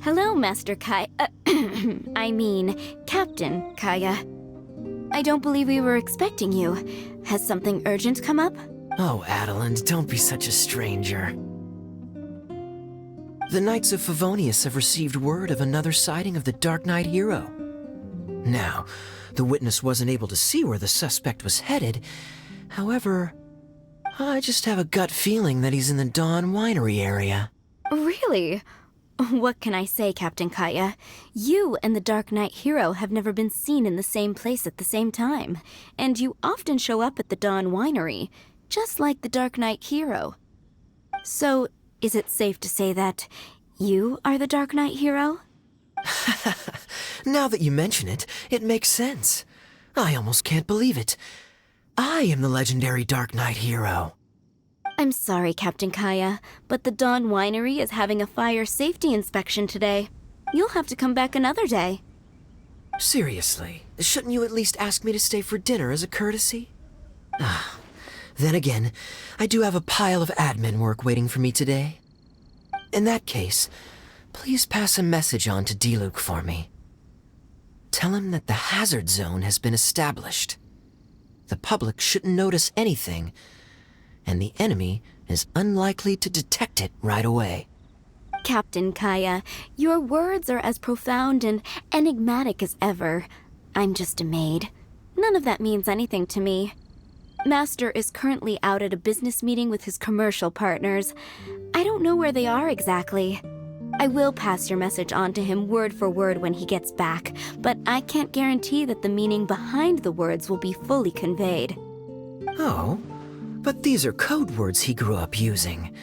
Hello, Master Kai. I mean, Captain Kaya. I don't believe we were expecting you. Has something urgent come up? Oh, Adeline, don't be such a stranger. The Knights of Favonius have received word of another sighting of the Dark Knight hero. Now, the witness wasn't able to see where the suspect was headed. However, I just have a gut feeling that he's in the Dawn Winery area. Really? What can I say, Captain Kaya? You and the Dark Knight hero have never been seen in the same place at the same time, and you often show up at the Dawn Winery, just like the Dark Knight hero. So, is it safe to say that you are the Dark Knight hero? Now that you mention it, it makes sense. I almost can't believe it. I am the legendary Dark Knight hero. I'm sorry, Captain Kaya, but the Dawn Winery is having a fire safety inspection today. You'll have to come back another day. Seriously, shouldn't you at least ask me to stay for dinner as a courtesy? Then again, I do have a pile of admin work waiting for me today. In that case, please pass a message on to Diluc for me. Tell him that the hazard zone has been established. The public shouldn't notice anything, and the enemy is unlikely to detect it right away. Captain Kaya, your words are as profound and enigmatic as ever. I'm just a maid. None of that means anything to me. Master is currently out at a business meeting with his commercial partners. I don't know where they are exactly. I will pass your message on to him word for word when he gets back, but I can't guarantee that the meaning behind the words will be fully conveyed. Oh, but these are code words he grew up using.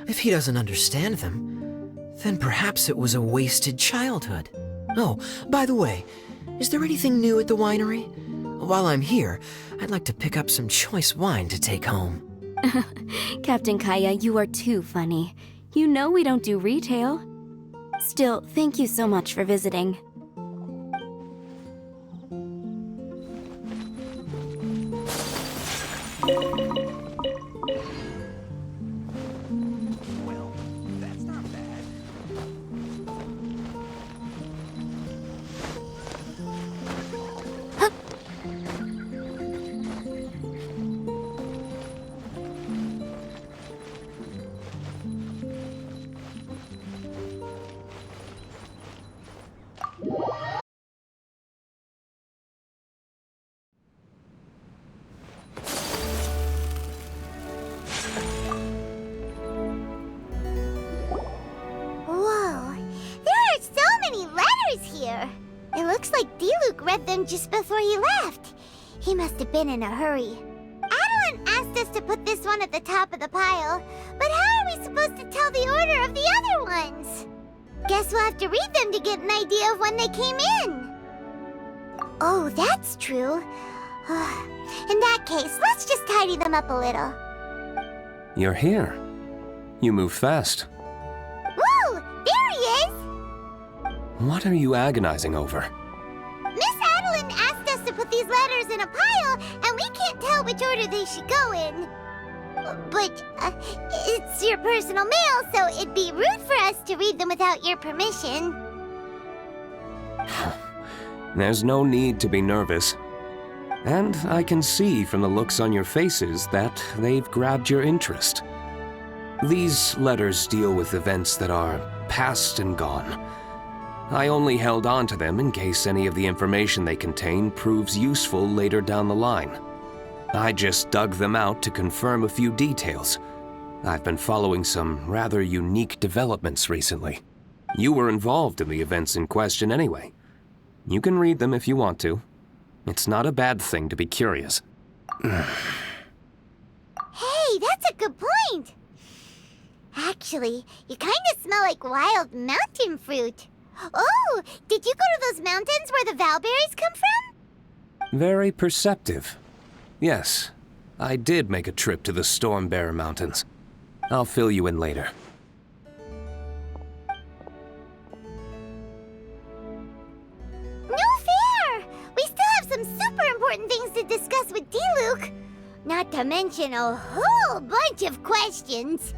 If he doesn't understand them, then perhaps it was a wasted childhood. Oh, by the way, is there anything new at the winery? While I'm here, I'd like to pick up some choice wine to take home. Captain Kaya, you are too funny. You know we don't do retail. Still, thank you so much for visiting. Well, that's not bad. Whoa, there are so many letters here. It looks like Diluc read them just before he left. He must have been in a hurry. Adeline asked us to put this one at the top of the pile, but how are we supposed to tell the order of the other ones? Guess we'll have to read them to get an idea of when they came in. Oh, that's true. In that case, let's just tidy them up a little. You're here. You move fast. Woo! There he is! What are you agonizing over? Miss Adeline asked us to put these letters in a pile, and we can't tell which order they should go in. But, it's your personal mail, so it'd be rude for us to read them without your permission. There's no need to be nervous. And I can see from the looks on your faces that they've grabbed your interest. These letters deal with events that are past and gone. I only held on to them in case any of the information they contain proves useful later down the line. I just dug them out to confirm a few details. I've been following some rather unique developments recently. You were involved in the events in question anyway. You can read them if you want to. It's not a bad thing to be curious. Hey, that's a good point! Actually, you kind of smell like wild mountain fruit. Oh, did you go to those mountains where the Valberries come from? Very perceptive. Yes, I did make a trip to the Stormbearer Mountains. I'll fill you in later. No fair! We still have some super important important things to discuss with Diluc. Not to mention a whole bunch of questions.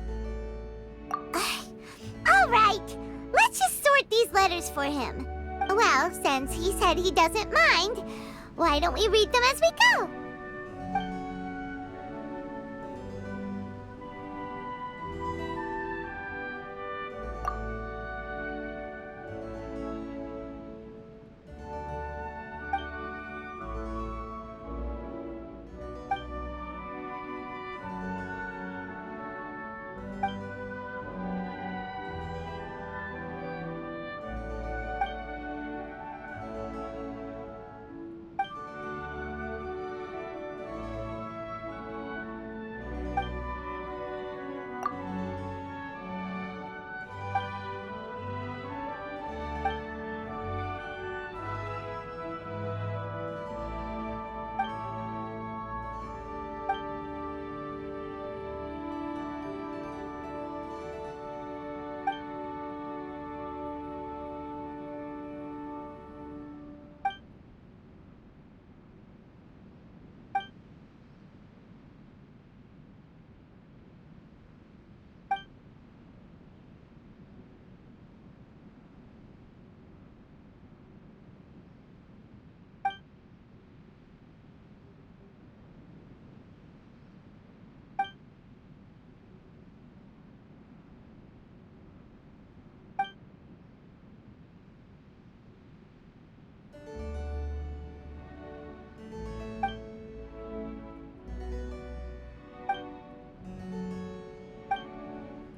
Alright, let's just sort these letters for him. Well, since he said he doesn't mind, why don't we read them as we go?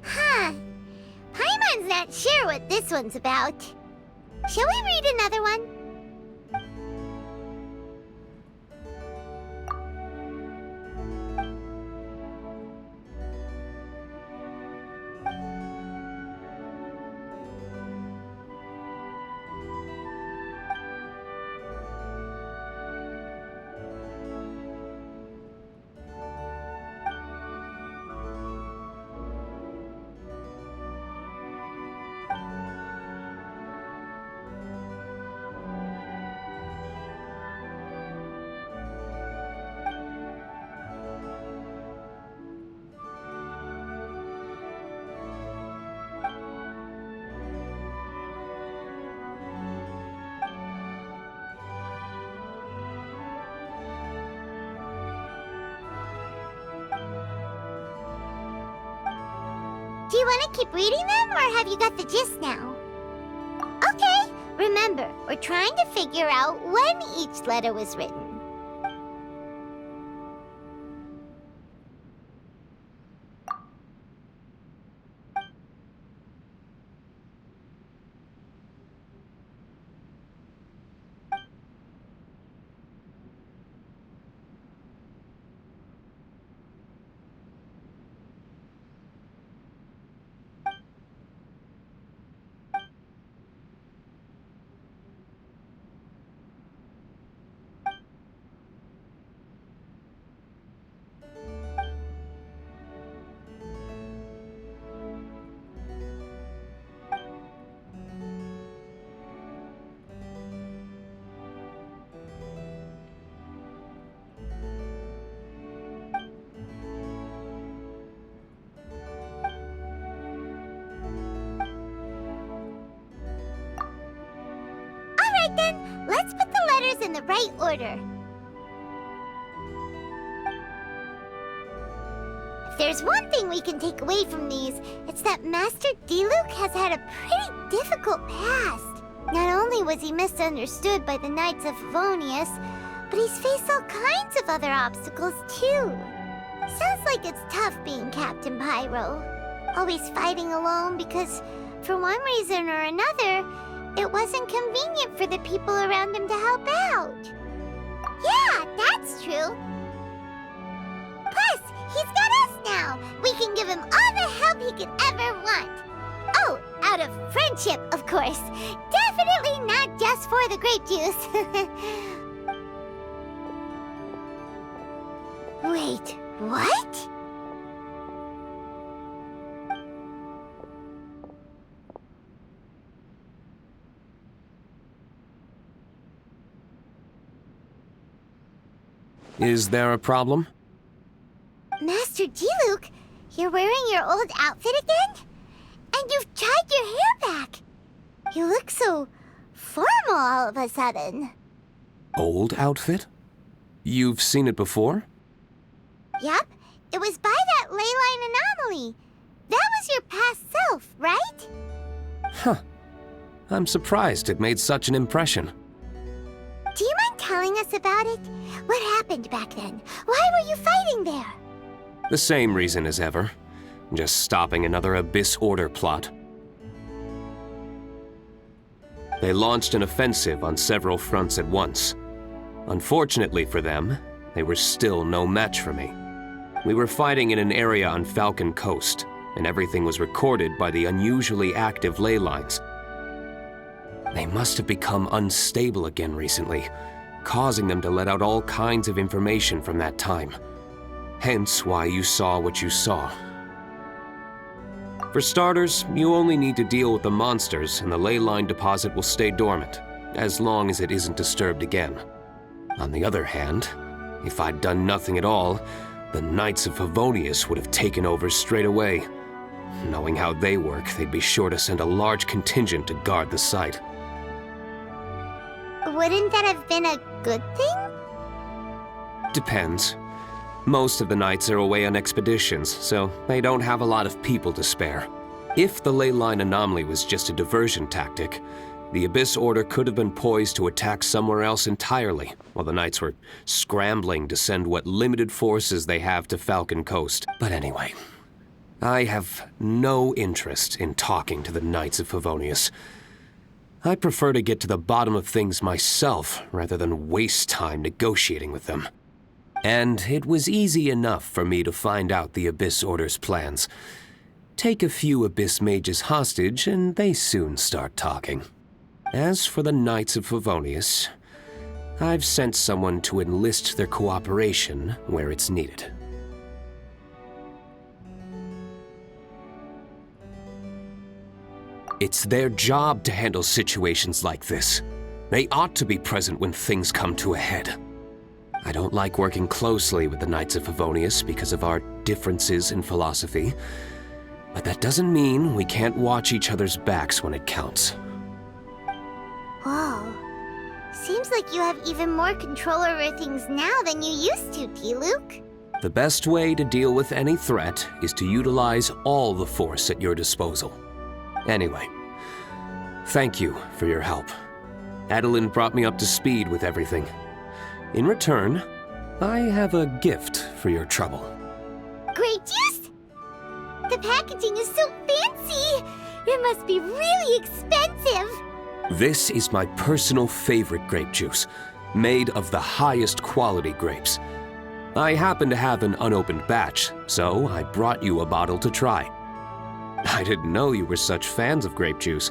Huh. Paimon's not sure what this one's about. Shall we read another one? Do you want to keep reading them, or have you got the gist now? Okay, remember, we're trying to figure out when each letter was written. Alright then, let's put the letters in the right order. If there's one thing we can take away from these, it's that Master Diluc has had a pretty difficult past. Not only was he misunderstood by the Knights of Favonius, but he's faced all kinds of other obstacles too. Sounds like it's tough being Captain Pyro. Always fighting alone because, for one reason or another, it wasn't convenient for the people around him to help out. Yeah, that's true. Plus, he's got us now. We can give him all the help he could ever want. Oh, out of friendship, of course. Definitely not just for the grape juice. Wait, what? Is there a problem? Master Diluc, you're wearing your old outfit again? And you've tied your hair back. You look so formal all of a sudden. Old outfit? You've seen it before? Yup, it was by that ley line anomaly. That was your past self, right? Huh. I'm surprised it made such an impression. Do you mind telling us about it? What happened back then? Why were you fighting there? The same reason as ever. Just stopping another Abyss Order plot. They launched an offensive on several fronts at once. Unfortunately for them, they were still no match for me. We were fighting in an area on Falcon Coast, and everything was recorded by the unusually active ley lines. They must have become unstable again recently, causing them to let out all kinds of information from that time. Hence why you saw what you saw. For starters, you only need to deal with the monsters and the ley line deposit will stay dormant, as long as it isn't disturbed again. On the other hand, if I'd done nothing at all, the Knights of Favonius would have taken over straight away. Knowing how they work, they'd be sure to send a large contingent to guard the site. Wouldn't that have been a good thing? Depends. Most of the Knights are away on expeditions, so they don't have a lot of people to spare. If the ley line anomaly was just a diversion tactic, the Abyss Order could have been poised to attack somewhere else entirely, while the Knights were scrambling to send what limited forces they have to Falcon Coast. But anyway, I have no interest in talking to the Knights of Favonius. I prefer to get to the bottom of things myself, rather than waste time negotiating with them. And it was easy enough for me to find out the Abyss Order's plans. Take a few Abyss Mages hostage, and they soon start talking. As for the Knights of Favonius, I've sent someone to enlist their cooperation where it's needed. It's their job to handle situations like this. They ought to be present when things come to a head. I don't like working closely with the Knights of Favonius because of our differences in philosophy, but that doesn't mean we can't watch each other's backs when it counts. Whoa. Seems like you have even more control over things now than you used to, Diluc. The best way to deal with any threat is to utilize all the force at your disposal. Anyway, thank you for your help. Adeline brought me up to speed with everything. In return, I have a gift for your trouble. Grape juice? The packaging is so fancy! It must be really expensive! This is my personal favorite grape juice, made of the highest quality grapes. I happen to have an unopened batch, so I brought you a bottle to try. I didn't know you were such fans of grape juice.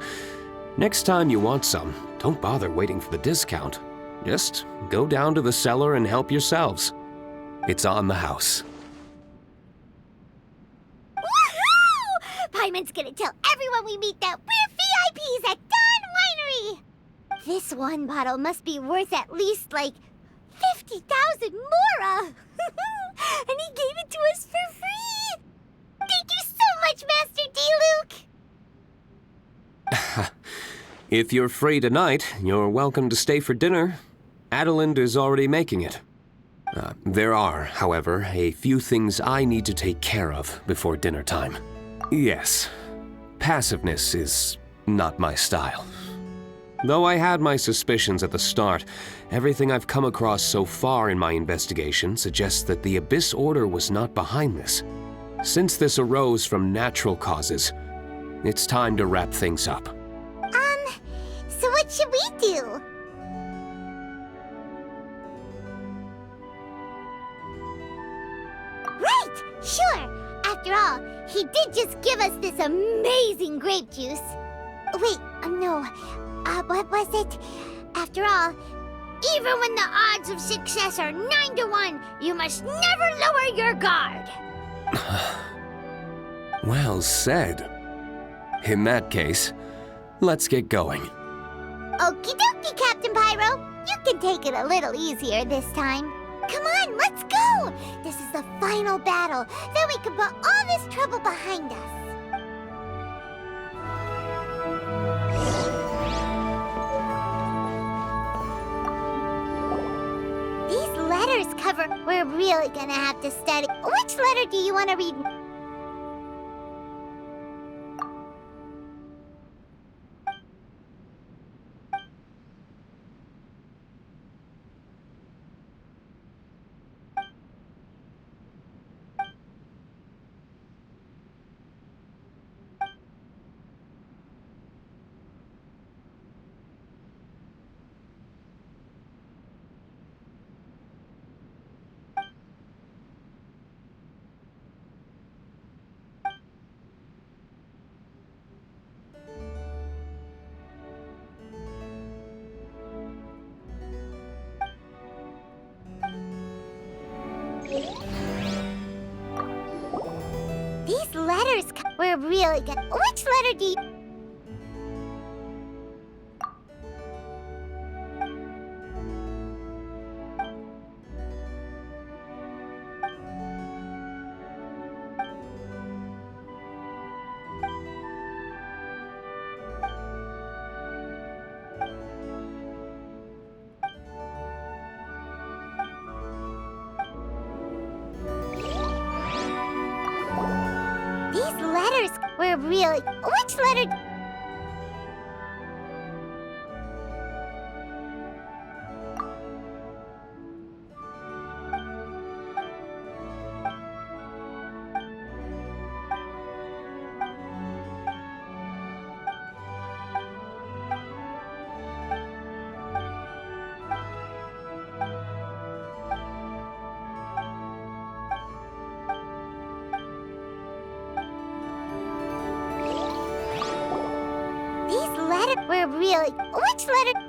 Next time you want some, don't bother waiting for the discount. Just go down to the cellar and help yourselves. It's on the house. Woohoo! Paimon's gonna tell everyone we meet that we're VIPs at Dawn Winery! This one bottle must be worth at least, like, 50,000 mora! And he gave it to us for free! Thank you so much, Master Diluc! If you're free tonight, you're welcome to stay for dinner. Adeline is already making it. There are, however, a few things I need to take care of before dinner time. Yes, passiveness is not my style. Though I had my suspicions at the start, everything I've come across so far in my investigation suggests that the Abyss Order was not behind this. Since this arose from natural causes, it's time to wrap things up. So what should we do? Right! Sure! After all, he did just give us this amazing grape juice. Wait, no. What was it? After all, even when the odds of success are 9 to 1, you must never lower your guard. Well said. In that case, let's get going. Okie dokie, Captain Pyro. You can take it a little easier this time. Come on, let's go! This is the final battle. Then we can put all this trouble behind us. These letters cover... We're really gonna have to study. Which letter do you want to read? These letters... We're really good. Which letter do you... These letters... We're really... Which letter... These letters... We're really... Which letter...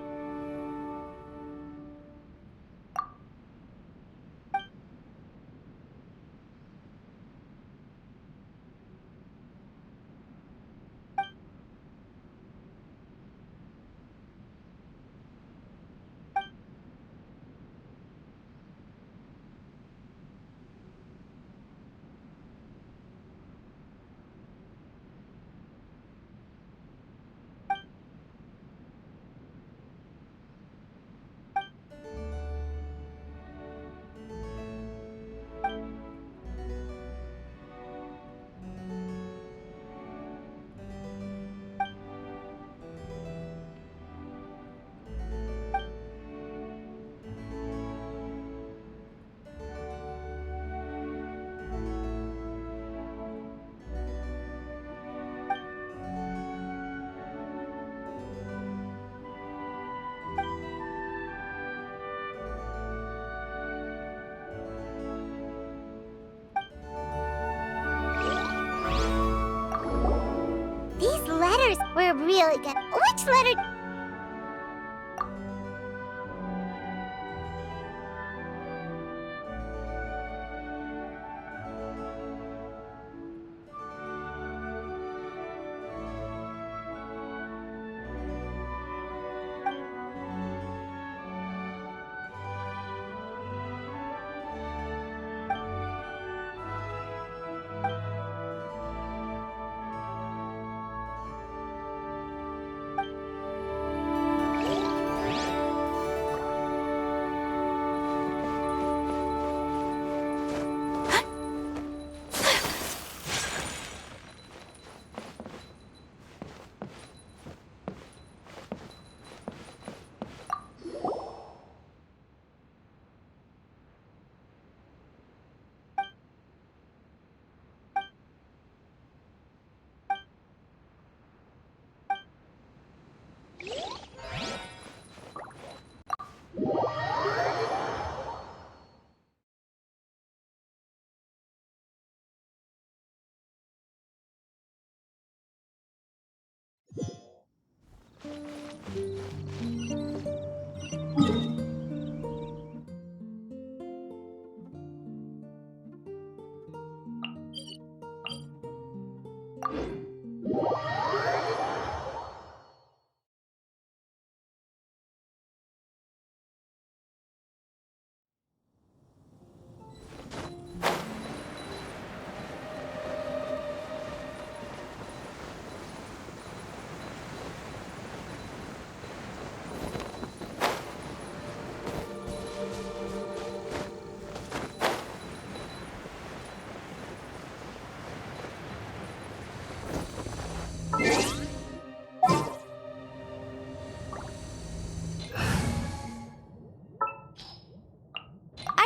These letters... We're really good. Which letter...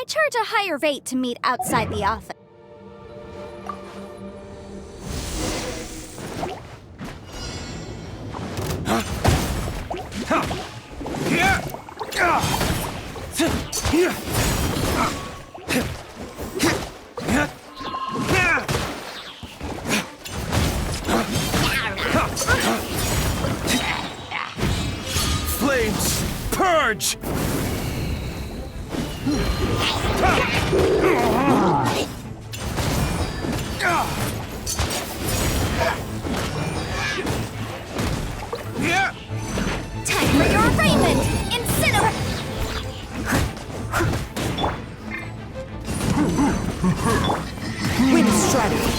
I charge a higher rate to meet outside the office. Flames, purge! Time for your arraignment! Incinerate! Wind strategy.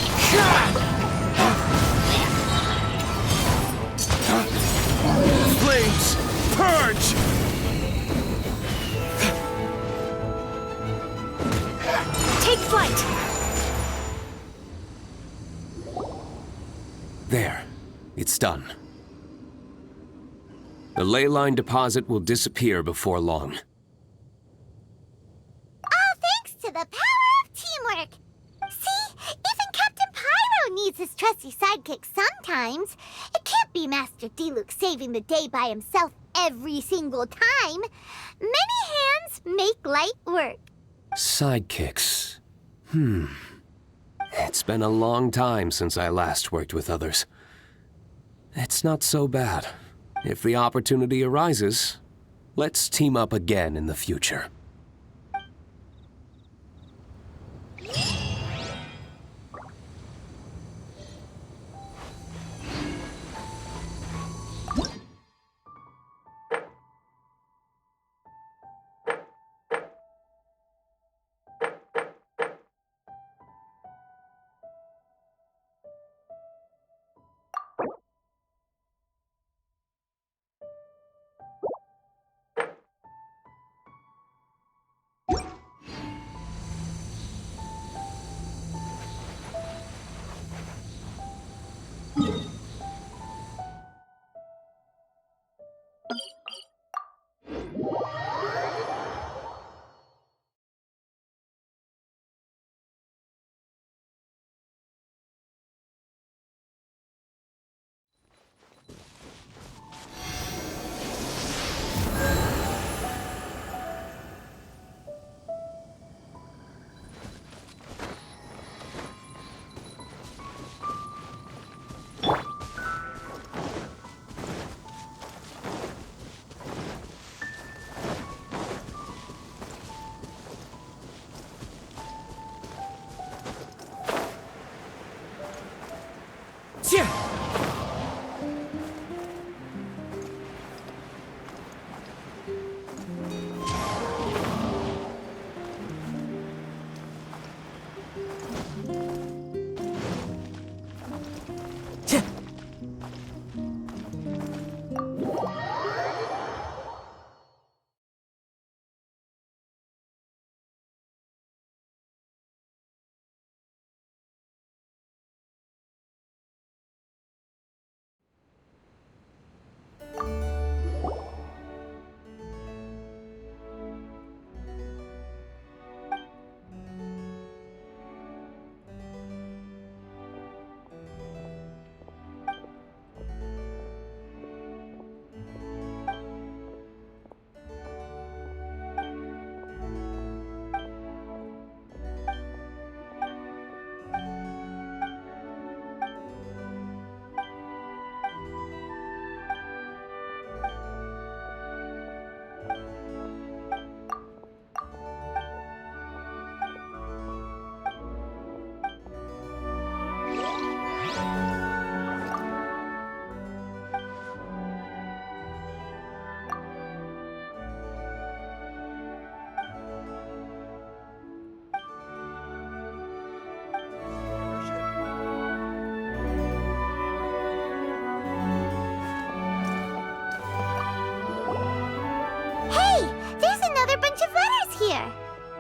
Flames, purge! Take flight! There, it's done. The ley line deposit will disappear before long. All thanks to the power of teamwork. See, even Captain Pyro needs his trusty sidekick sometimes. It can't be Master Diluc saving the day by himself every single time. Many hands make light work. Sidekicks. It's been a long time since I last worked with others. It's not so bad. If the opportunity arises, let's team up again in the future.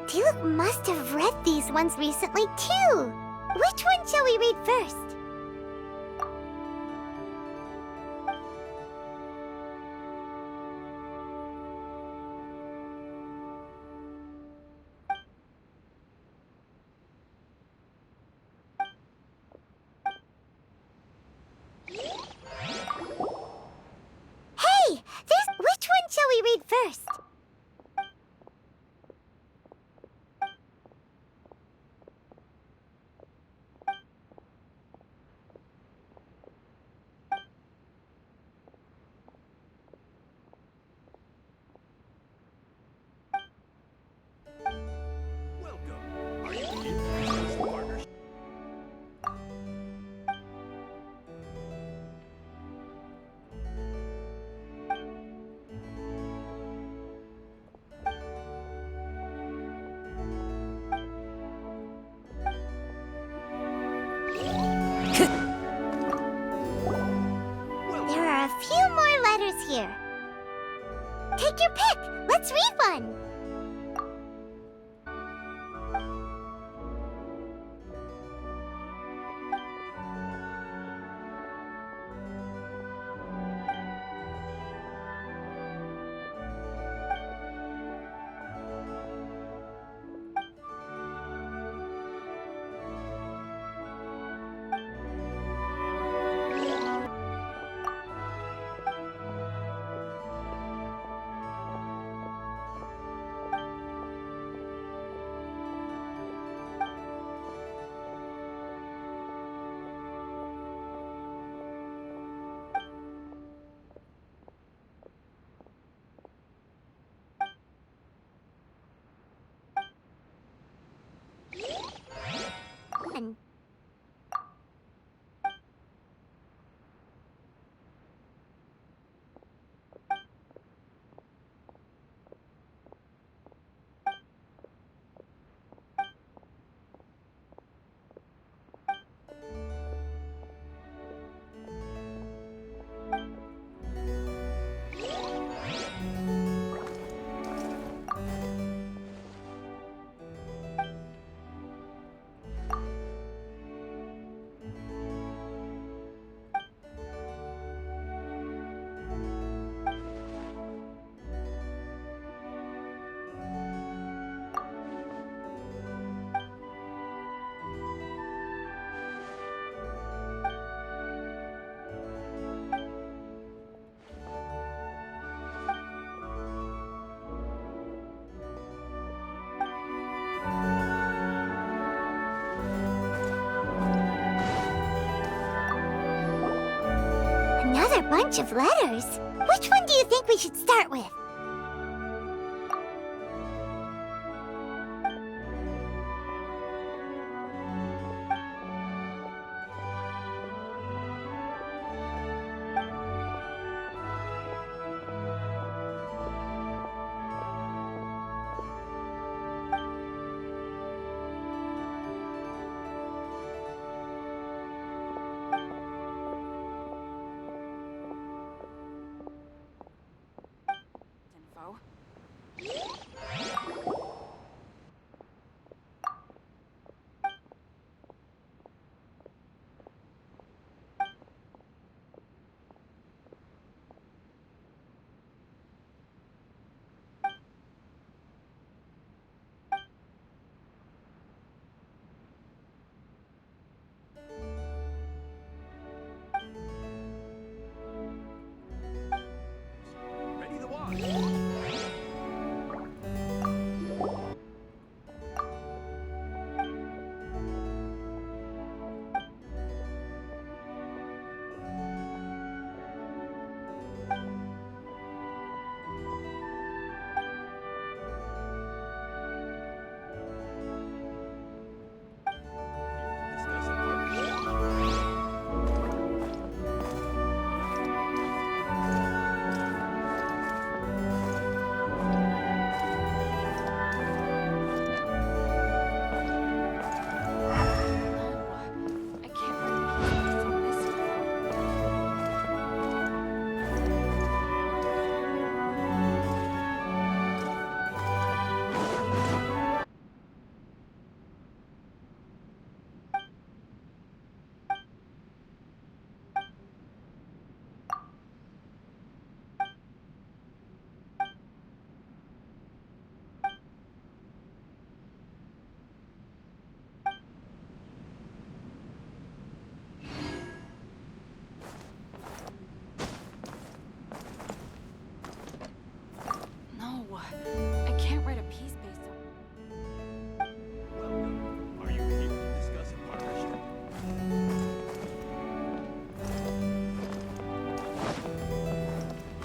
Diluc must have read these ones recently, too. Which one shall we read first? first. There are a few more letters here. Take your pick. Let's read one. One. Another bunch of letters. Which one do you think we should start with?